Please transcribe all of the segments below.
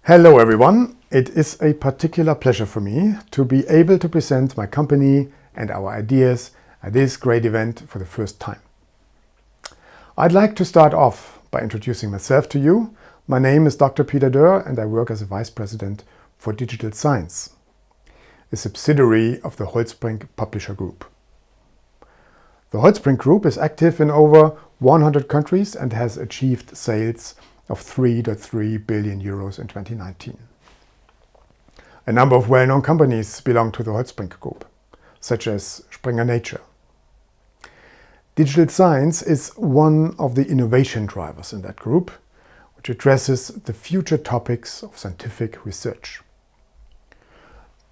Hello everyone, it is a particular pleasure for me to be able to present my company and our ideas at this great event for the first time. I'd like to start off by introducing myself to you. My name is Dr. Peter Dörr and I work as a Vice President for Digital Science, a subsidiary of the Holtzbrinck Publisher Group. The Holtzbrinck Group is active in over 100 countries and has achieved sales of 3.3 billion euros in 2019. A number of well-known companies belong to the Holtzbrinck Group, such as Springer Nature. Digital science is one of the innovation drivers in that group, which addresses the future topics of scientific research.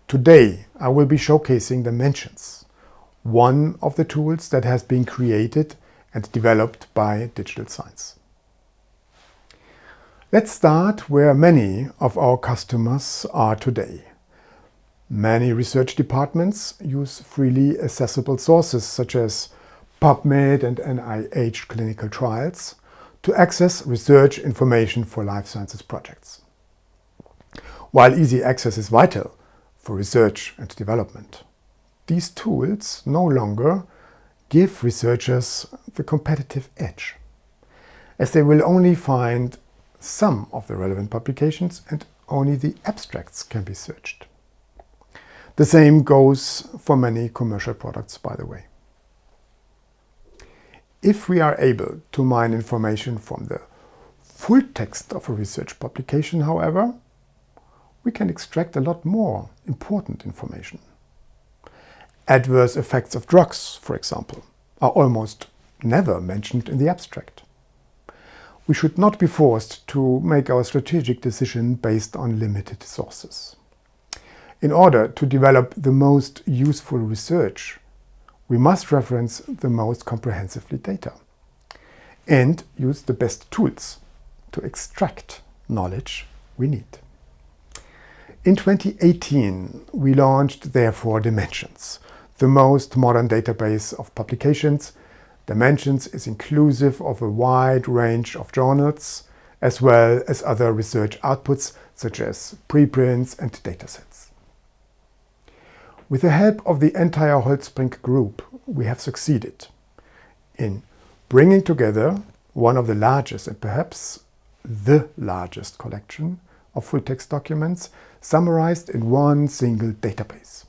Today, I will be showcasing Dimensions, one of the tools that has been created and developed by digital science. Let's start where many of our customers are today. Many research departments use freely accessible sources such as PubMed and NIH clinical trials to access research information for life sciences projects. While easy access is vital for research and development, these tools no longer give researchers the competitive edge, as they will only find some of the relevant publications and only the abstracts can be searched. The same goes for many commercial products, by the way. If we are able to mine information from the full text of a research publication, however, we can extract a lot more important information. Adverse effects of drugs, for example, are almost never mentioned in the abstract. We should not be forced to make our strategic decision based on limited sources. In order to develop the most useful research, we must reference the most comprehensively data and use the best tools to extract knowledge we need. In 2018, we launched, therefore, Dimensions, the most modern database of publications. Dimensions is inclusive of a wide range of journals, as well as other research outputs such as preprints and datasets. With the help of the entire Holtzbrinck Group, we have succeeded in bringing together one of the largest and perhaps the largest collection of full-text documents summarized in one single database.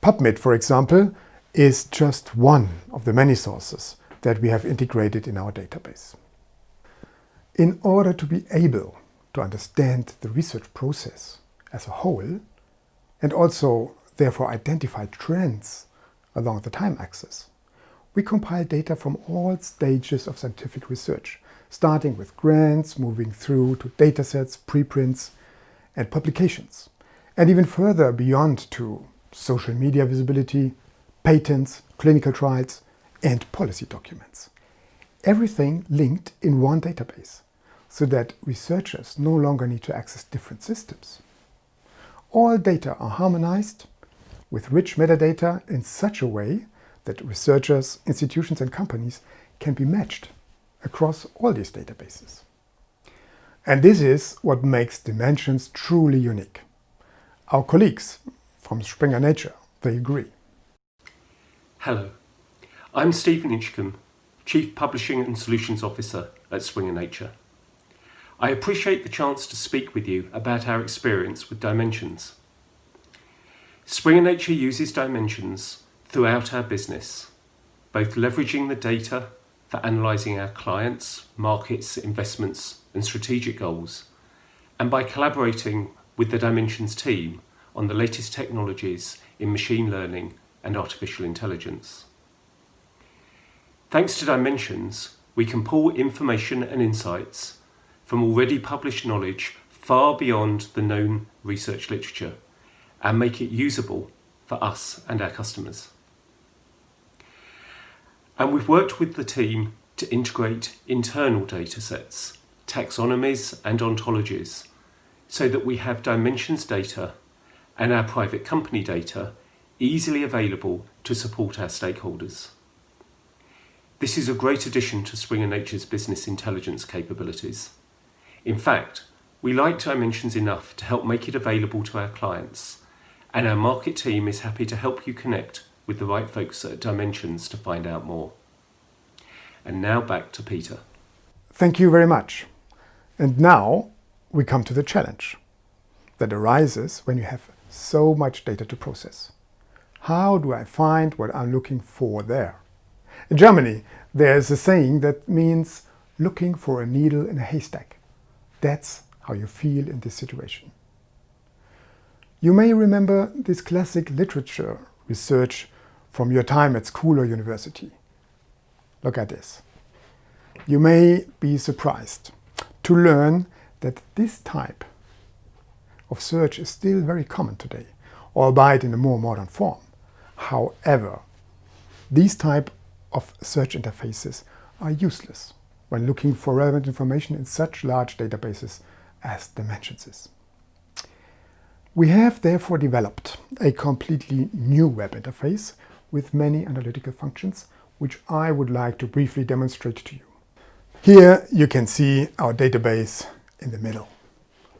PubMed, for example, is just one of the many sources that we have integrated in our database. In order to be able to understand the research process as a whole and also therefore identify trends along the time axis, we compile data from all stages of scientific research, starting with grants, moving through to datasets, preprints and publications, and even further beyond to social media visibility, patents, clinical trials, and policy documents. Everything linked in one database, so that researchers no longer need to access different systems. All data are harmonized with rich metadata in such a way that researchers, institutions, and companies can be matched across all these databases. And this is what makes Dimensions truly unique. Our colleagues from Springer Nature, they agree. Hello, I'm Stephen Inchcombe, Chief Publishing and Solutions Officer at Springer Nature. I appreciate the chance to speak with you about our experience with Dimensions. Springer Nature uses Dimensions throughout our business, both leveraging the data for analysing our clients, markets, investments and strategic goals, and by collaborating with the Dimensions team on the latest technologies in machine learning and artificial intelligence. Thanks to Dimensions, we can pull information and insights from already published knowledge far beyond the known research literature and make it usable for us and our customers. And we've worked with the team to integrate internal datasets, taxonomies and ontologies so that we have Dimensions data and our private company data easily available to support our stakeholders. This is a great addition to Springer Nature's business intelligence capabilities. In fact, We like Dimensions enough to help make it available to our clients, and our market team is happy to help you connect with the right folks at Dimensions to find out more. And now back to Peter. Thank you very much. And now we come to the challenge that arises when you have so much data to process. How do I find what I'm looking for there? In Germany, there is a saying that means looking for a needle in a haystack. That's how you feel in this situation. You may remember this classic literature research from your time at school or university. Look at this. You may be surprised to learn that this type of search is still very common today, albeit in a more modern form. However, these type of search interfaces are useless when looking for relevant information in such large databases as Dimensions is. We have therefore developed a completely new web interface with many analytical functions, which I would like to briefly demonstrate to you. Here you can see our database in the middle.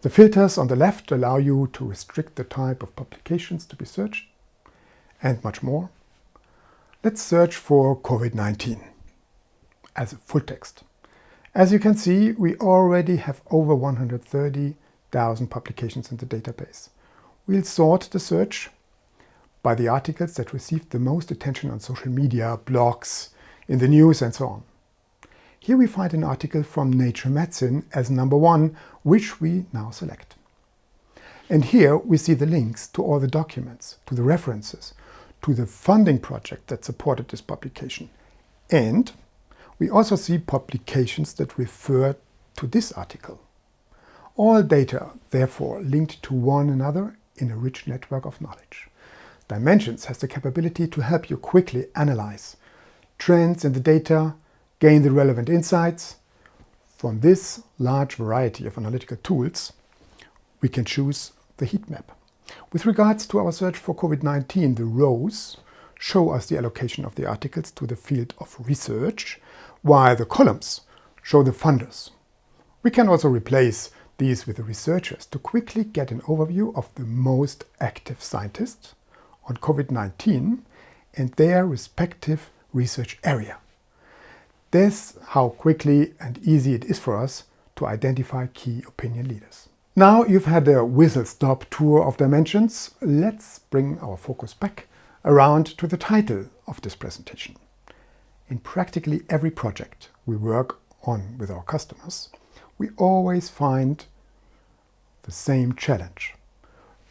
The filters on the left allow you to restrict the type of publications to be searched and much more. Let's search for COVID-19 as a full text. As you can see, we already have over 130,000 publications in the database. We'll sort the search by the articles that received the most attention on social media, blogs, in the news and so on. Here we find an article from Nature Medicine as number 1, which we now select. And here we see the links to all the documents, to the references, to the funding project that supported this publication. And we also see publications that refer to this article. All data, therefore, linked to one another in a rich network of knowledge. Dimensions has the capability to help you quickly analyze trends in the data, gain the relevant insights. From this large variety of analytical tools, we can choose the heat map. With regards to our search for COVID-19, the rows show us the allocation of the articles to the field of research, while the columns show the funders. We can also replace these with the researchers to quickly get an overview of the most active scientists on COVID-19 and their respective research area. That's how quickly and easy it is for us to identify key opinion leaders. Now you've had a whistle-stop tour of Dimensions, let's bring our focus back around to the title of this presentation. In practically every project we work on with our customers, we always find the same challenge.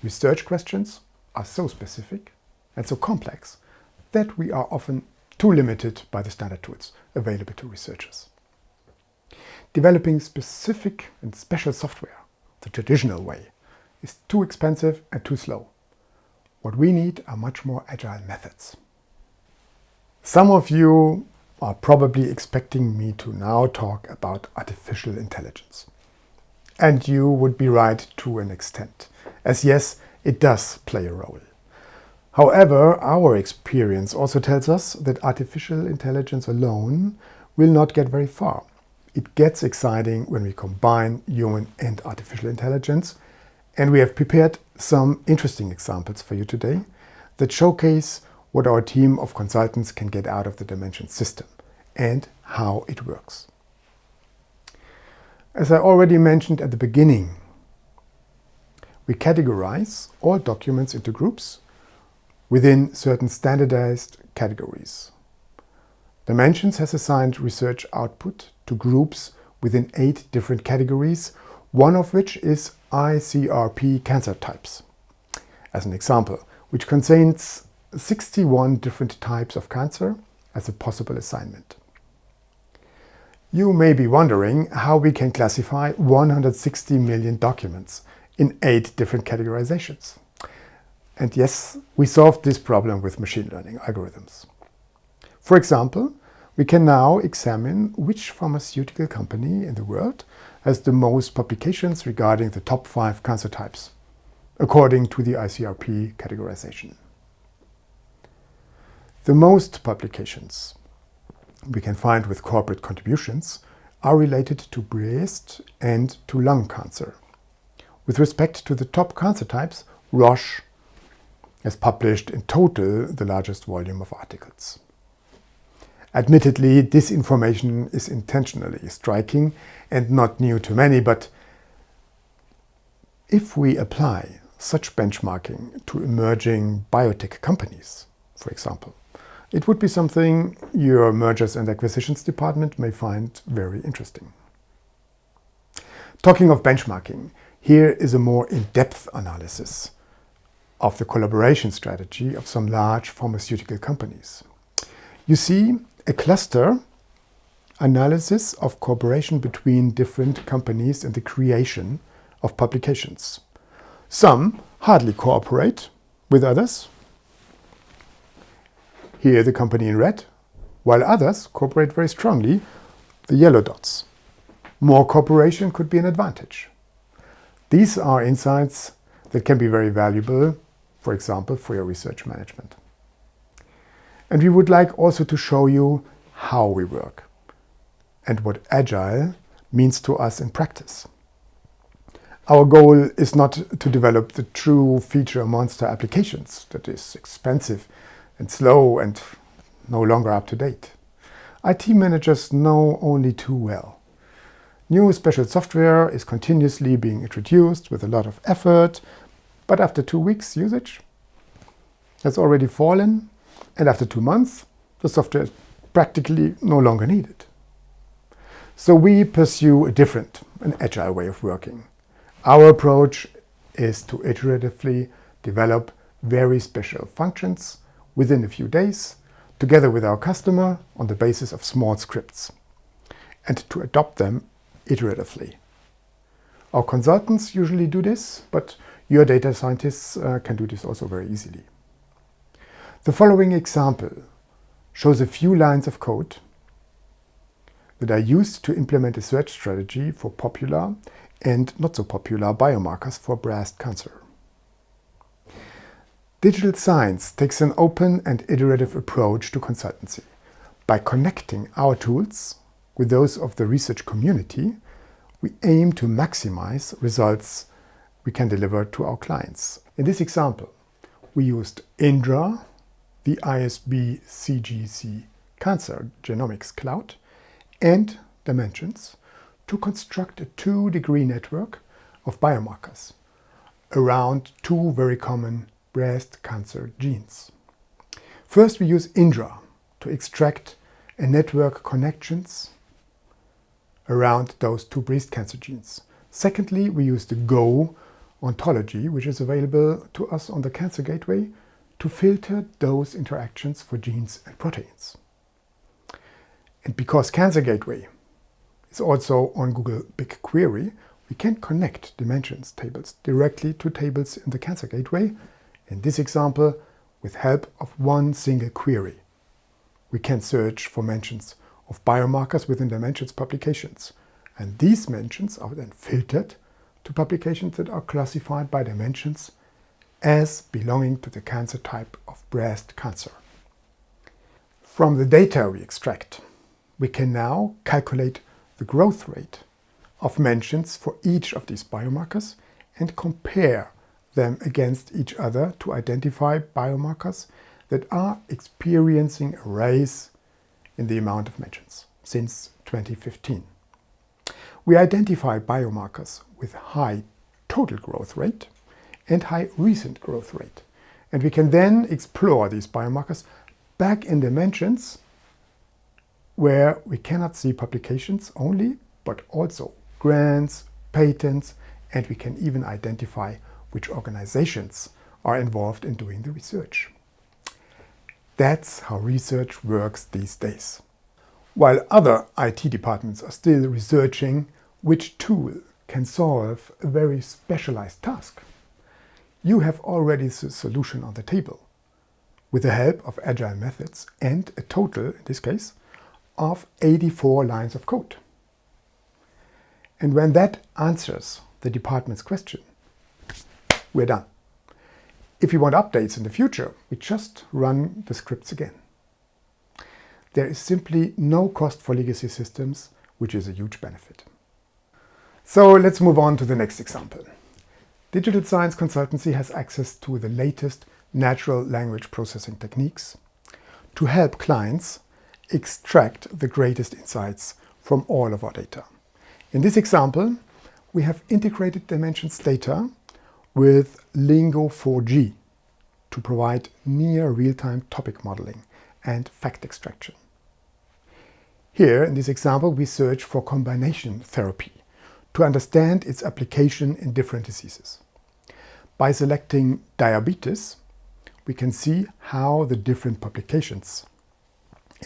Research questions are so specific and so complex that we are often too limited by the standard tools available to researchers. Developing specific and special software the traditional way is too expensive and too slow. What we need are much more agile methods. Some of you are probably expecting me to now talk about artificial intelligence. And you would be right to an extent, as yes, it does play a role. However, our experience also tells us that artificial intelligence alone will not get very far. It gets exciting when we combine human and artificial intelligence, and we have prepared some interesting examples for you today that showcase what our team of consultants can get out of the Dimensions system and how it works. As I already mentioned at the beginning, we categorize all documents into groups within certain standardized categories. Dimensions has assigned research output to groups within 8 different categories, one of which is ICRP cancer types, as an example, which contains 61 different types of cancer as a possible assignment. You may be wondering how we can classify 160 million documents in 8 different categorizations. And yes, we solved this problem with machine learning algorithms. For example, we can now examine which pharmaceutical company in the world has the most publications regarding the top 5 cancer types, according to the ICRP categorization. The most publications we can find with corporate contributions are related to breast and to lung cancer. With respect to the top cancer types, Roche has published in total the largest volume of articles. Admittedly, this information is intentionally striking and not new to many, but if we apply such benchmarking to emerging biotech companies, for example, it would be something your mergers and acquisitions department may find very interesting. Talking of benchmarking, here is a more in-depth analysis of the collaboration strategy of some large pharmaceutical companies. You see a cluster analysis of cooperation between different companies in the creation of publications. Some hardly cooperate with others. Here the company in red, while others cooperate very strongly, the yellow dots. More cooperation could be an advantage. These are insights that can be very valuable, for example, for your research management. And we would like also to show you how we work and what agile means to us in practice. Our goal is not to develop the true feature monster applications that is expensive and slow and no longer up to date. IT managers know only too well. New special software is continuously being introduced with a lot of effort, but after 2 weeks usage has already fallen, and after 2 months the software is practically no longer needed. So we pursue a different, an agile way of working. Our approach is to iteratively develop very special functions within a few days, together with our customer on the basis of small scripts, and to adopt them iteratively. Our consultants usually do this, but your data scientists can do this also very easily. The following example shows a few lines of code that are used to implement a search strategy for popular and not so popular biomarkers for breast cancer. Digital science takes an open and iterative approach to consultancy. By connecting our tools with those of the research community, we aim to maximize results we can deliver to our clients. In this example, we used Indra, the ISB CGC Cancer Genomics Cloud, and Dimensions to construct a 2-degree network of biomarkers around 2 very common breast cancer genes. First, we use Indra to extract a network connections around those 2 breast cancer genes. Secondly, we use the Go ontology, which is available to us on the Cancer Gateway, to filter those interactions for genes and proteins. And because Cancer Gateway is also on Google BigQuery, we can connect dimensions tables directly to tables in the Cancer Gateway. In this example, with help of one single query. We can search for mentions of biomarkers within Dimensions publications. And these mentions are then filtered to publications that are classified by Dimensions as belonging to the cancer type of breast cancer. From the data we extract, we can now calculate the growth rate of mentions for each of these biomarkers and compare them against each other to identify biomarkers that are experiencing a rise in the amount of mentions since 2015. We identify biomarkers with high total growth rate and high recent growth rate, and we can then explore these biomarkers back in dimensions where we cannot see publications only, but also grants, patents, and we can even identify which organizations are involved in doing the research. That's how research works these days. While other IT departments are still researching which tool can solve a very specialized task, you have already the solution on the table, with the help of agile methods and a total, in this case, of 84 lines of code. And when that answers the department's question, we're done. If you want updates in the future, we just run the scripts again. There is simply no cost for legacy systems, which is a huge benefit. So let's move on to the next example. Digital science consultancy has access to the latest natural language processing techniques to help clients extract the greatest insights from all of our data. In this example, we have integrated dimensions data with Lingo 4G to provide near real-time topic modeling and fact extraction. Here, in this example, we search for combination therapy to understand its application in different diseases. By selecting diabetes, we can see how the different publications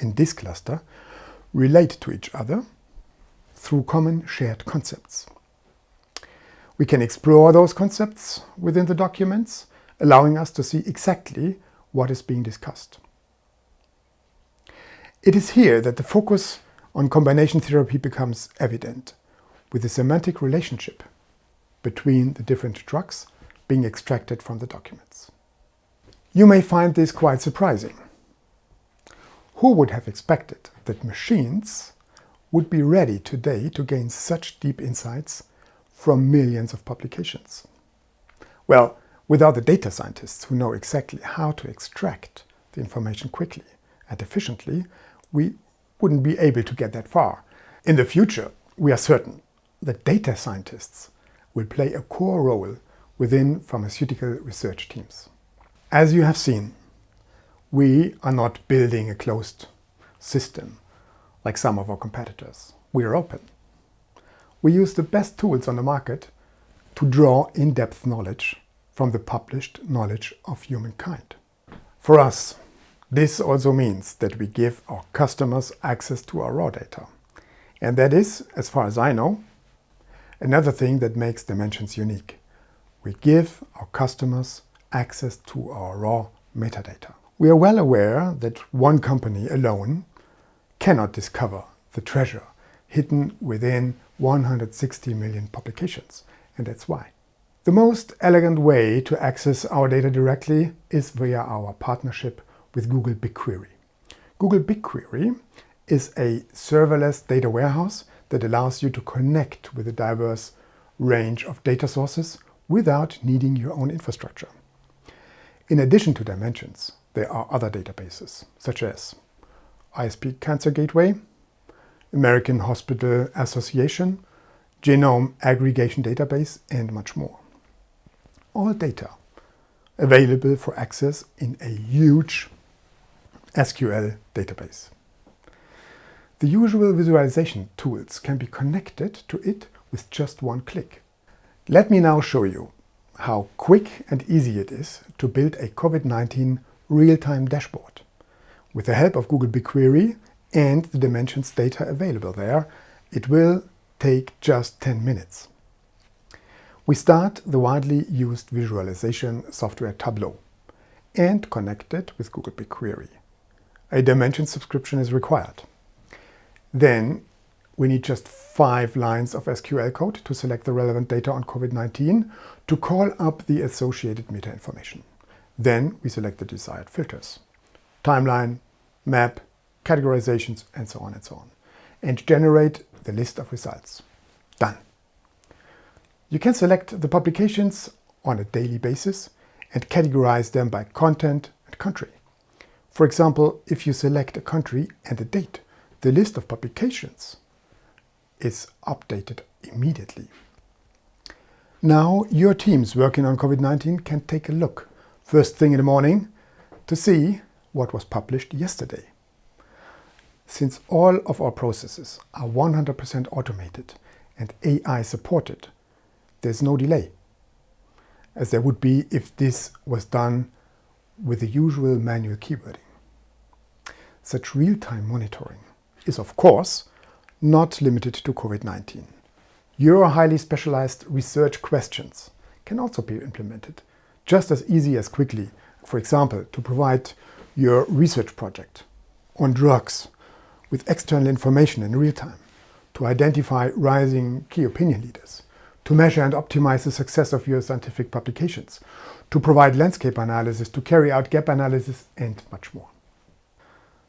in this cluster relate to each other through common shared concepts. We can explore those concepts within the documents, allowing us to see exactly what is being discussed. It is here that the focus on combination therapy becomes evident, with the semantic relationship between the different drugs being extracted from the documents. You may find this quite surprising. Who would have expected that machines would be ready today to gain such deep insights from millions of publications? Well, without the data scientists who know exactly how to extract the information quickly and efficiently, we wouldn't be able to get that far. In the future, we are certain that data scientists will play a core role within pharmaceutical research teams. As you have seen, we are not building a closed system like some of our competitors. We are open. We use the best tools on the market to draw in-depth knowledge from the published knowledge of humankind. For us, this also means that we give our customers access to our raw data. And that is, as far as I know, another thing that makes Dimensions unique. We give our customers access to our raw metadata. We are well aware that one company alone cannot discover the treasure hidden within 160 million publications, and that's why. The most elegant way to access our data directly is via our partnership with Google BigQuery. Google BigQuery is a serverless data warehouse that allows you to connect with a diverse range of data sources without needing your own infrastructure. In addition to Dimensions, there are other databases, such as ISP Cancer Gateway, American Hospital Association, Genome Aggregation Database, and much more. All data available for access in a huge SQL database. The usual visualization tools can be connected to it with just one click. Let me now show you how quick and easy it is to build a COVID-19 real-time dashboard. With the help of Google BigQuery and the Dimensions data available there, it will take just 10 minutes. We start the widely used visualization software Tableau and connect it with Google BigQuery. A Dimensions subscription is required. Then we need just 5 lines of SQL code to select the relevant data on COVID-19 to call up the associated meta information. Then we select the desired filters, timeline, map, categorizations, and so on, and generate the list of results. Done. You can select the publications on a daily basis and categorize them by content and country. For example, if you select a country and a date, the list of publications is updated immediately. Now your teams working on COVID-19 can take a look first thing in the morning to see what was published yesterday. Since all of our processes are 100% automated and AI supported, there's no delay, as there would be if this was done with the usual manual keywording. Such real-time monitoring is, of course, not limited to COVID-19. Your highly specialized research questions can also be implemented just as easy as quickly, for example, to provide your research project on drugs with external information in real time, to identify rising key opinion leaders, to measure and optimize the success of your scientific publications, to provide landscape analysis, to carry out gap analysis, and much more.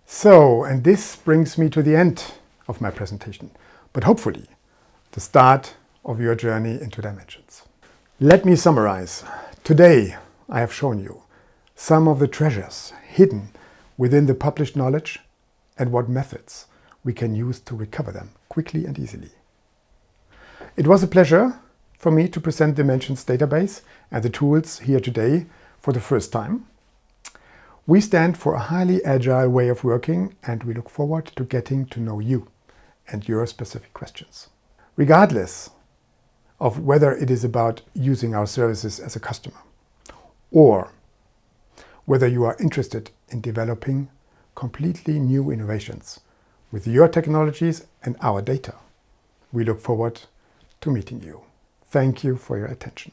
So, and this brings me to the end of my presentation, but hopefully the start of your journey into Dimensions. Let me summarize. Today, I have shown you some of the treasures hidden within the published knowledge and what methods we can use to recover them quickly and easily. It was a pleasure for me to present the Dimensions database and the tools here today for the first time. We stand for a highly agile way of working, and we look forward to getting to know you and your specific questions. Regardless of whether it is about using our services as a customer or whether you are interested in developing completely new innovations with your technologies and our data, we look forward to meeting you. Thank you for your attention.